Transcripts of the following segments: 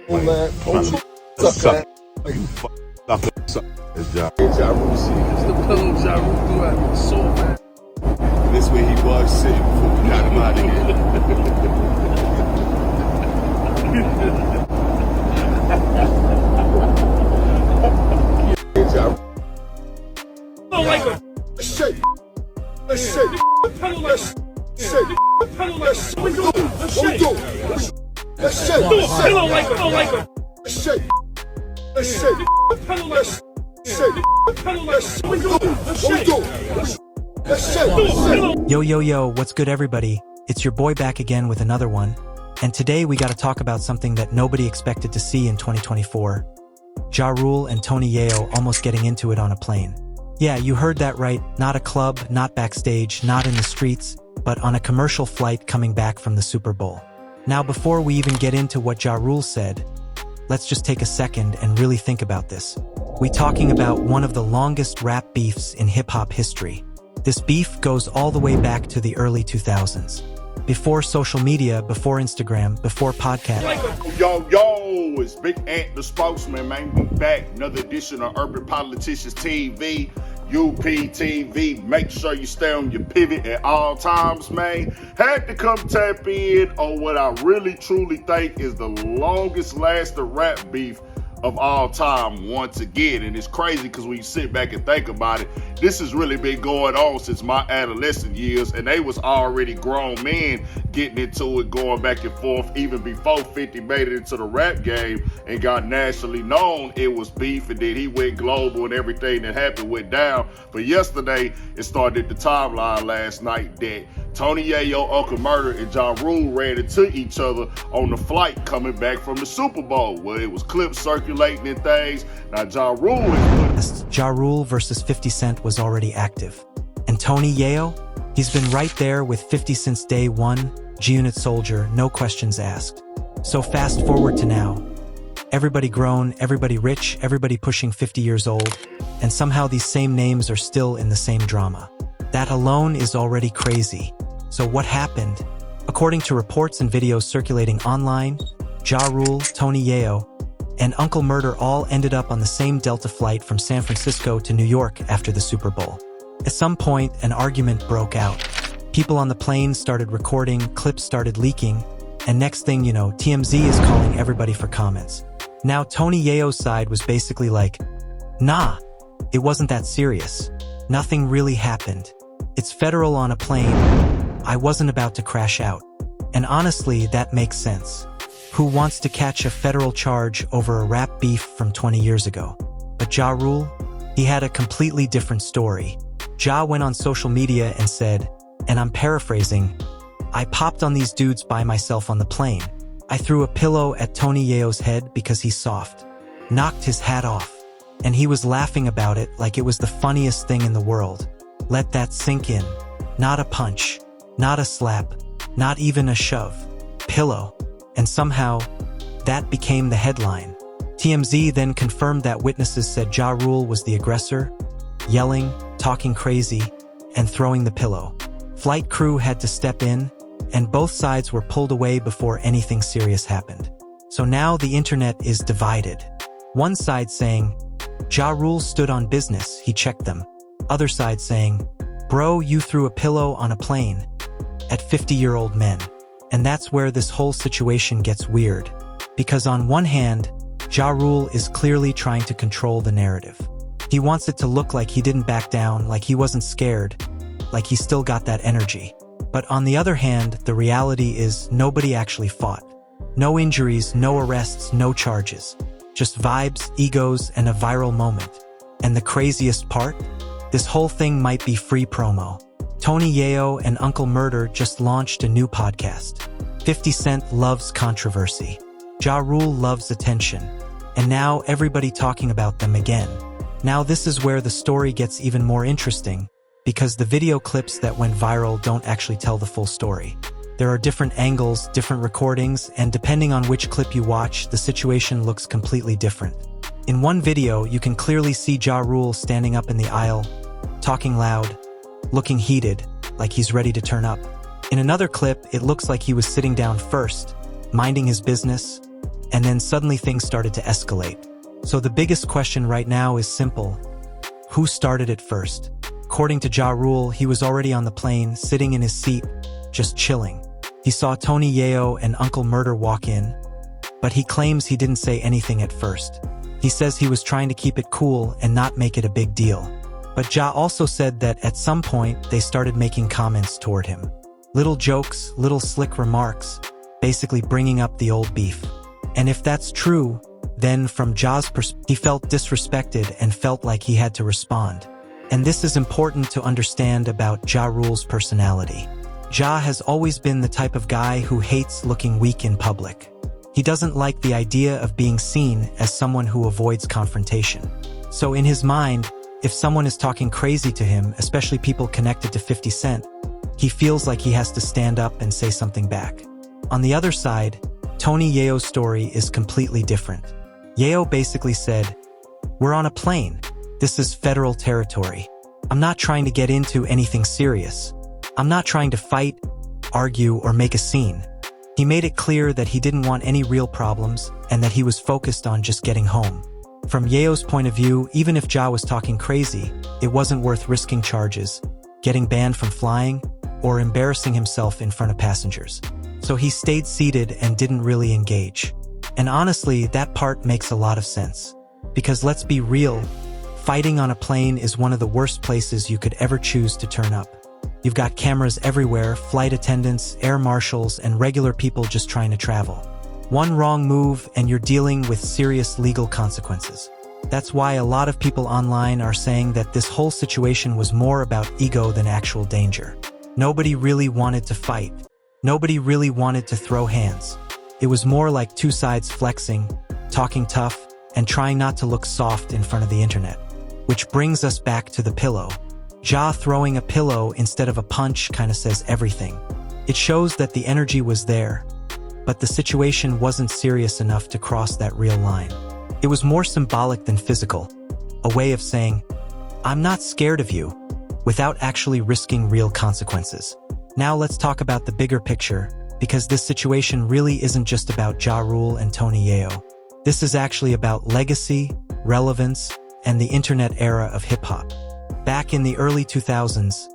Oh man, Suck. Ja Rule shit. It's the pillow Ja Rule threw at me so bad. This way he was sitting before we got him out of here. I don't like him. shit. Let's shit. I don't like him. Shit. I don't like him. We do it. Let's What we shake. do? Let's shit. I don't like him. I don't like him. Let's shit. Let's shit. I don't like him. Shit. I don't like him. We do it. Let's What we shake. do? Let's shit. Yo, what's good everybody? It's your boy back again with another one. And today we gotta talk about something that nobody expected to see in 2024. Ja Rule and Tony Yayo almost getting into it on a plane. Yeah, you heard that right. Not a club, not backstage, not in the streets, but on a commercial flight coming back from the Super Bowl. Now before we even get into what Ja Rule said, let's just take a second and really think about this. We talking about one of the longest rap beefs in hip-hop history. This beef goes all the way back to the early 2000s. Before social media, before Instagram, before podcasts. Yo, it's Big Ant, the spokesman, man. We back. Another edition of Urban Politicians TV, UPTV. Make sure you stay on your pivot at all times, man. Had to come tap in on what I really, truly think is the longest lasting rap beef of all time once again. And it's crazy because when you sit back and think about it, this has really been going on since my adolescent years, and they was already grown men getting into it, going back and forth even before 50 made it into the rap game and got nationally known. It was beef, and then he went global and everything that happened went down. But yesterday, it started the timeline last night that Tony Yayo, Uncle Murder, and Ja Rule ran into each other on the flight coming back from the Super Bowl, where it was clips circulating and things. Now Ja Rule is Ja Rule versus 50 Cent was already active. And Tony Yayo? He's been right there with 50 since day one, G-Unit soldier, no questions asked. So fast forward to now. Everybody grown, everybody rich, everybody pushing 50 years old, and somehow these same names are still in the same drama. That alone is already crazy. So what happened? According to reports and videos circulating online, Ja Rule, Tony Yayo, and Uncle Murder all ended up on the same Delta flight from San Francisco to New York after the Super Bowl. At some point, an argument broke out. People on the plane started recording, clips started leaking, and next thing you know, TMZ is calling everybody for comments. Now Tony Yayo's side was basically like, nah, it wasn't that serious. Nothing really happened. It's federal on a plane. I wasn't about to crash out. And honestly, that makes sense. Who wants to catch a federal charge over a rap beef from 20 years ago? But Ja Rule? He had a completely different story. Ja went on social media and said, and I'm paraphrasing, I popped on these dudes by myself on the plane. I threw a pillow at Tony Yayo's head because he's soft. Knocked his hat off. And he was laughing about it like it was the funniest thing in the world. Let that sink in. Not a punch. Not a slap. Not even a shove. Pillow. And somehow, that became the headline. TMZ then confirmed that witnesses said Ja Rule was the aggressor, yelling, talking crazy, and throwing the pillow. Flight crew had to step in, and both sides were pulled away before anything serious happened. So now the internet is divided. One side saying, Ja Rule stood on business, he checked them. Other side saying, bro, you threw a pillow on a plane at 50-year-old men. And that's where this whole situation gets weird. Because on one hand, Ja Rule is clearly trying to control the narrative. He wants it to look like he didn't back down, like he wasn't scared, like he still got that energy. But on the other hand, the reality is nobody actually fought. No injuries, no arrests, no charges. Just vibes, egos, and a viral moment. And the craziest part? This whole thing might be free promo. Tony Yayo and Uncle Murder just launched a new podcast. 50 Cent loves controversy. Ja Rule loves attention. And now everybody talking about them again. Now this is where the story gets even more interesting, because the video clips that went viral don't actually tell the full story. There are different angles, different recordings, and depending on which clip you watch, the situation looks completely different. In one video, you can clearly see Ja Rule standing up in the aisle, talking loud, looking heated, like he's ready to turn up. In another clip, it looks like he was sitting down first, minding his business, and then suddenly things started to escalate. So the biggest question right now is simple. Who started it first? According to Ja Rule, he was already on the plane, sitting in his seat, just chilling. He saw Tony Yayo and Uncle Murder walk in, but he claims he didn't say anything at first. He says he was trying to keep it cool and not make it a big deal. But Ja also said that at some point they started making comments toward him. Little jokes, little slick remarks, basically bringing up the old beef. And if that's true, then from Ja's perspective, he felt disrespected and felt like he had to respond. And this is important to understand about Ja Rule's personality. Ja has always been the type of guy who hates looking weak in public. He doesn't like the idea of being seen as someone who avoids confrontation. So in his mind, if someone is talking crazy to him, especially people connected to 50 Cent, he feels like he has to stand up and say something back. On the other side, Tony Yayo's story is completely different. Yayo basically said, "We're on a plane. This is federal territory. I'm not trying to get into anything serious. I'm not trying to fight, argue, or make a scene." He made it clear that he didn't want any real problems and that he was focused on just getting home. From Yayo's point of view, even if Ja was talking crazy, it wasn't worth risking charges, getting banned from flying, or embarrassing himself in front of passengers. So he stayed seated and didn't really engage. And honestly, that part makes a lot of sense. Because let's be real, fighting on a plane is one of the worst places you could ever choose to turn up. You've got cameras everywhere, flight attendants, air marshals, and regular people just trying to travel. One wrong move and you're dealing with serious legal consequences. That's why a lot of people online are saying that this whole situation was more about ego than actual danger. Nobody really wanted to fight. Nobody really wanted to throw hands. It was more like two sides flexing, talking tough, and trying not to look soft in front of the internet. Which brings us back to the pillow. Ja throwing a pillow instead of a punch kinda says everything. It shows that the energy was there, but the situation wasn't serious enough to cross that real line. It was more symbolic than physical, a way of saying, "I'm not scared of you," without actually risking real consequences. Now let's talk about the bigger picture, because this situation really isn't just about Ja Rule and Tony Yayo. This is actually about legacy, relevance, and the internet era of hip-hop. Back in the early 2000s,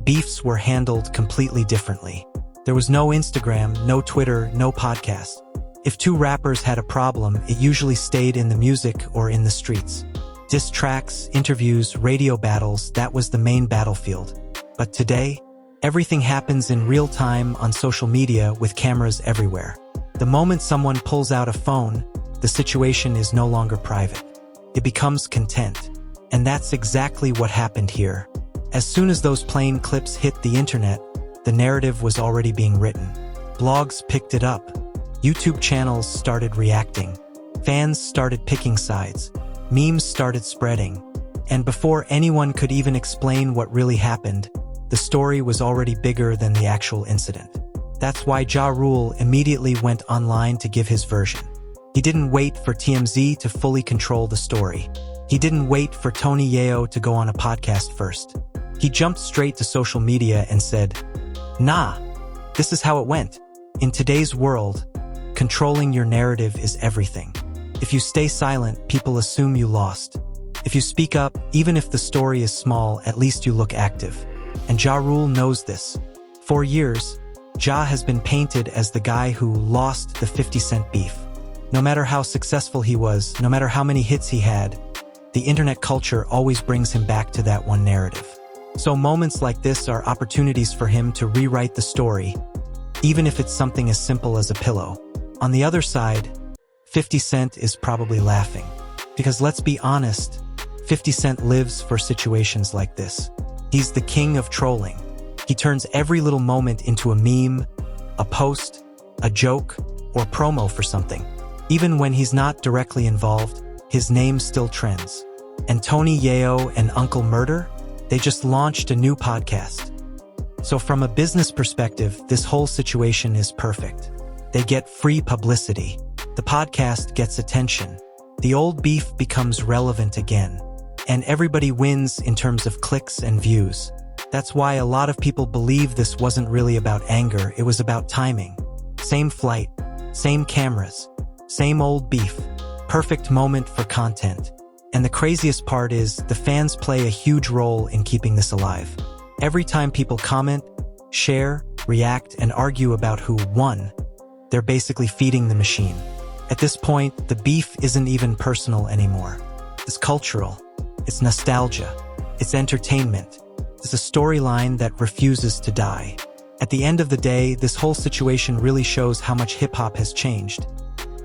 beefs were handled completely differently. There was no Instagram, no Twitter, no podcast. If two rappers had a problem, it usually stayed in the music or in the streets. Diss tracks, interviews, radio battles, that was the main battlefield. But today, everything happens in real time on social media with cameras everywhere. The moment someone pulls out a phone, the situation is no longer private. It becomes content. And that's exactly what happened here. As soon as those plane clips hit the internet, the narrative was already being written. Blogs picked it up. YouTube channels started reacting. Fans started picking sides. Memes started spreading. And before anyone could even explain what really happened, the story was already bigger than the actual incident. That's why Ja Rule immediately went online to give his version. He didn't wait for TMZ to fully control the story. He didn't wait for Tony Yayo to go on a podcast first. He jumped straight to social media and said, "Nah, this is how it went. In today's world, controlling your narrative is everything. If you stay silent, people assume you lost. If you speak up, even if the story is small, at least you look active." And Ja Rule knows this. For years, Ja has been painted as the guy who lost the 50 Cent beef. No matter how successful he was, no matter how many hits he had, the internet culture always brings him back to that one narrative. So moments like this are opportunities for him to rewrite the story, even if it's something as simple as a pillow. On the other side, 50 Cent is probably laughing. Because let's be honest, 50 Cent lives for situations like this. He's the king of trolling. He turns every little moment into a meme, a post, a joke, or promo for something. Even when he's not directly involved, his name still trends. And Tony Yayo and Uncle Murder, they just launched a new podcast. So from a business perspective, this whole situation is perfect. They get free publicity. The podcast gets attention. The old beef becomes relevant again. And everybody wins in terms of clicks and views. That's why a lot of people believe this wasn't really about anger, it was about timing. Same flight, same cameras, Same old beef. Perfect moment for content. And the craziest part is, the fans play a huge role in keeping this alive. Every time people comment, share, react, and argue about who won, they're basically feeding the machine. At this point, the beef isn't even personal anymore. It's cultural. It's nostalgia. It's entertainment. It's a storyline that refuses to die. At the end of the day, this whole situation really shows how much hip-hop has changed,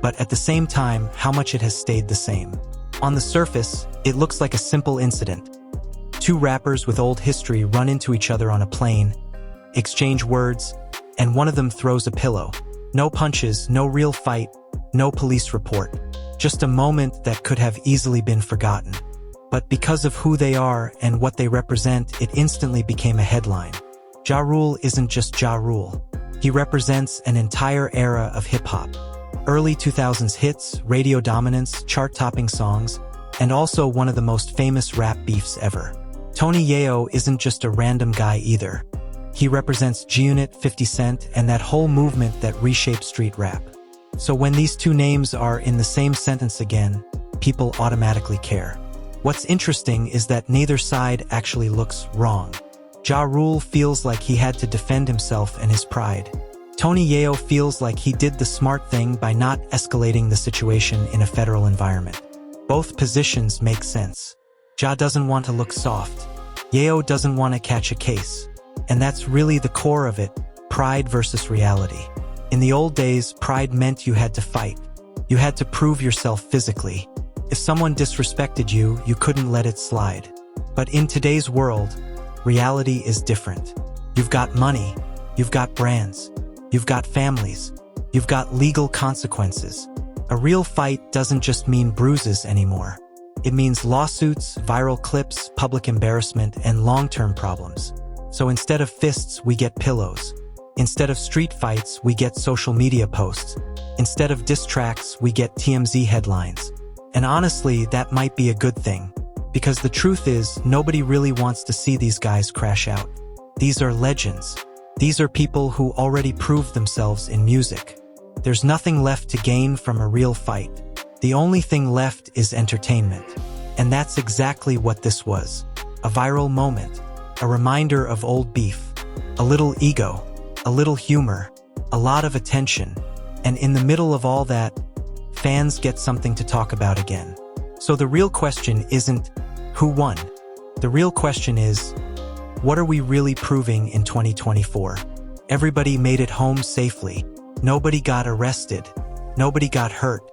but at the same time, how much it has stayed the same. On the surface, it looks like a simple incident. Two rappers with old history run into each other on a plane, exchange words, and one of them throws a pillow. No punches, no real fight, no police report. Just a moment that could have easily been forgotten. But because of who they are and what they represent, it instantly became a headline. Ja Rule isn't just Ja Rule. He represents an entire era of hip-hop. Early 2000s hits, radio dominance, chart-topping songs, and also one of the most famous rap beefs ever. Tony Yayo isn't just a random guy either. He represents G-Unit, 50 Cent, and that whole movement that reshaped street rap. So when these two names are in the same sentence again, people automatically care. What's interesting is that neither side actually looks wrong. Ja Rule feels like he had to defend himself and his pride. Tony Yayo feels like he did the smart thing by not escalating the situation in a federal environment. Both positions make sense. Ja doesn't want to look soft. Yayo doesn't want to catch a case. And that's really the core of it, pride versus reality. In the old days, pride meant you had to fight. You had to prove yourself physically. If someone disrespected you, you couldn't let it slide. But in today's world, reality is different. You've got money, you've got brands, you've got families, you've got legal consequences. A real fight doesn't just mean bruises anymore. It means lawsuits, viral clips, public embarrassment, and long-term problems. So instead of fists, we get pillows. Instead of street fights, we get social media posts. Instead of diss tracks, we get TMZ headlines. And honestly, that might be a good thing. Because the truth is, nobody really wants to see these guys crash out. These are legends. These are people who already proved themselves in music. There's nothing left to gain from a real fight. The only thing left is entertainment. And that's exactly what this was. A viral moment. A reminder of old beef. A little ego. A little humor. A lot of attention. And in the middle of all that, fans get something to talk about again. So the real question isn't who won. The real question is, what are we really proving in 2024? Everybody made it home safely. Nobody got arrested. Nobody got hurt.